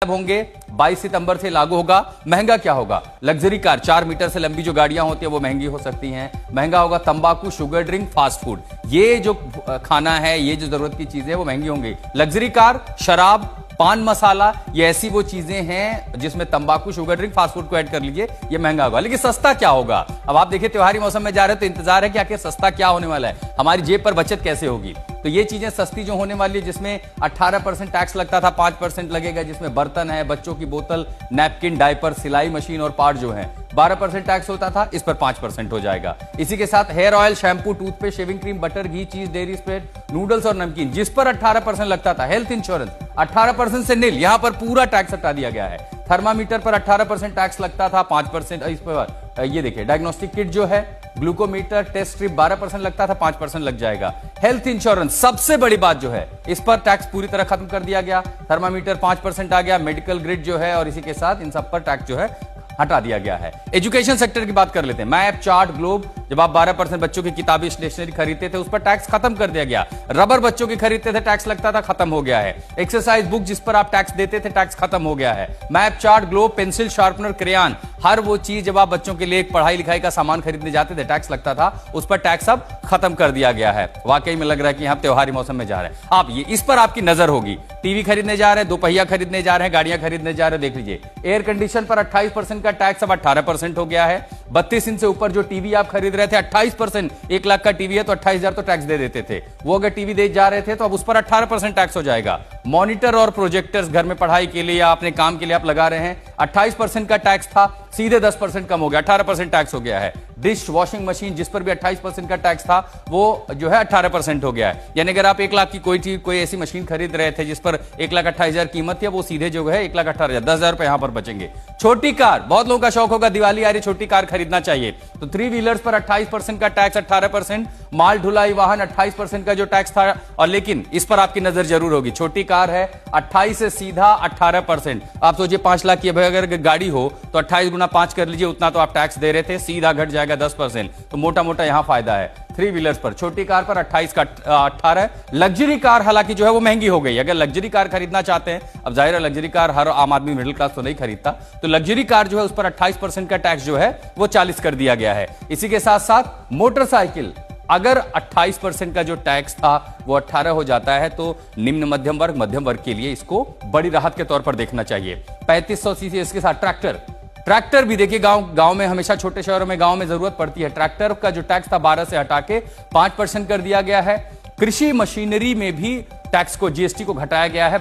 होंगे 22 सितंबर से लागू होगा। महंगा क्या होगा? लग्जरी कार 4 मीटर से लंबी जो गाड़ियां होती है वो महंगी हो सकती हैं। महंगा होगा तंबाकू, शुगर ड्रिंक, फास्ट फूड, ये जो खाना है, ये जो जरूरत की चीजें वो महंगी होंगी। लग्जरी कार, शराब, पान मसाला, ये ऐसी वो चीजें हैं जिसमें तंबाकू, शुगर ड्रिंक, फास्ट फूड को ऐड कर लीजिए, ये महंगा होगा। लेकिन सस्ता क्या होगा? अब आप देखिए त्योहारी मौसम में जा रहे हैं तो इंतजार है कि आखिर सस्ता क्या होने वाला है, हमारी जेब पर बचत कैसे होगी। तो ये चीजें सस्ती जो होने वाली है, जिसमें 18% टैक्स लगता था 5% लगेगा, जिसमें बर्तन है, बच्चों की बोतल, नैपकिन, डायपर, सिलाई मशीन और पार्ट जो है 12% टैक्स होता था, इस पर 5% हो जाएगा। इसी के साथ hair oil, shampoo, toothpaste, shaving cream, butter, घी, चीज, डेयरी स्प्रेड, नूडल्स और नमकीन, जिस पर 18% लगता था। हेल्थ इंश्योरेंस 18% से नील, यहां पर पूरा टैक्स हटा दिया गया है। थर्मामीटर पर 18% टैक्स लगता था, 5% इस पर। ये देखिए डायग्नोस्टिक किट जो है, ग्लूकोमीटर, टेस्ट स्ट्रिप 12% लगता था, 5% लग जाएगा। हेल्थ इंश्योरेंस सबसे बड़ी बात जो है, इस पर टैक्स पूरी तरह खत्म कर दिया गया। थर्मामीटर 5% आ गया, मेडिकल ग्रिड जो है, और इसी के साथ इन सब पर टैक्स जो है हटा दिया गया है। एजुकेशन सेक्टर की बात कर लेते हैं। मैप, चार्ट, ग्लोब, जब आप 12% बच्चों की किताबें, स्टेशनरी खरीदते थे, उस पर टैक्स खत्म कर दिया गया। रबर बच्चों की खरीदते थे, टैक्स लगता था, खत्म हो गया है। एक्सरसाइज बुक जिस पर आप टैक्स देते थे, टैक्स खत्म हो गया है। Map, chart, globe, pencil, sharpener, crayon, हर वो चीज जब आप बच्चों के लिए पढ़ाई लिखाई का सामान खरीदने जाते थे, टैक्स लगता था, उस पर टैक्स अब खत्म कर दिया गया है। वाकई में लग रहा है कि आप त्योहारी मौसम में जा रहे हैं। आप ये इस पर आपकी नजर होगी। टीवी खरीदने जा रहे हैं, दोपहिया खरीदने जा रहे हैं, गाड़ियां खरीदने जा रहे हैं, देख लीजिए एयर कंडीशन पर 28% का टैक्स अब 18% हो गया है। 32 इंच से ऊपर जो टीवी आप खरीद रहे थे 28%, 1 लाख का टीवी है तो 28,000 तो टैक्स दे देते थे, वो अगर टीवी दे जा रहे थे तो अब उस पर 18% टैक्स हो जाएगा। मॉनिटर और प्रोजेक्टर्स घर में पढ़ाई के लिए या अपने काम के लिए आप लगा रहे हैं, 28% का टैक्स था, सीधे 10% कम हो गया, 18% टैक्स हो गया है। डिश वॉशिंग मशीन जिस पर भी 28% का टैक्स था, वो जो है 18% हो गया है। यानी अगर आप 1 लाख की कोई ऐसी मशीन खरीद रहे थे जिस पर 1,28,000 कीमत थी, वो सीधे जो है 1,18,000, 10,000 रुपए यहां पर बचेंगे। छोटी कार, बहुत लोगों का शौक होगा दिवाली आ रही, छोटी कार खरीदना चाहिए, तो 3 व्हीलर्स पर 28% का टैक्स, 18%। माल ढुलाई वाहन 28% का जो टैक्स था, और लेकिन इस पर आपकी नजर जरूर होगी, छोटी कार है 28 से सीधा 18%। आप सोचिए 5 लाख की अगर गाड़ी हो तो 28 गुना 5 कर लीजिए, उतना तो आप टैक्स दे रहे थे, सीधा घट जाएगा 10%। तो मोटा मोटा यहां फायदा है। 3 व्हीलर्स पर, छोटी कार पर 28 का 18। लग्जरी कार हालांकि जो है वो महंगी हो गई। अगर लग्जरी कार खरीदना चाहते हैं, अब जाहिर है लग्जरी कार हर आम आदमी मिडिल क्लास तो नहीं खरीदता, तो लग्जरी कार जो है उस पर 28% का टैक्स जो है वो 40 कर दिया गया है। इसी के साथ साथ मोटरसाइकिल, अगर 28% का जो टैक्स था वो 18 हो जाता है, तो निम्न मध्यम वर्ग के लिए इसको बड़ी राहत के तौर पर देखना चाहिए। 3500 सीसी इसके साथ ट्रैक्टर भी देखिए, गांव में हमेशा, छोटे शहरों में, गांव में जरूरत पड़ती है। ट्रैक्टर का जो टैक्स था 12 से हटा के 5% कर दिया गया है। कृषि मशीनरी में भी टैक्स को, जीएसटी को घटाया गया है।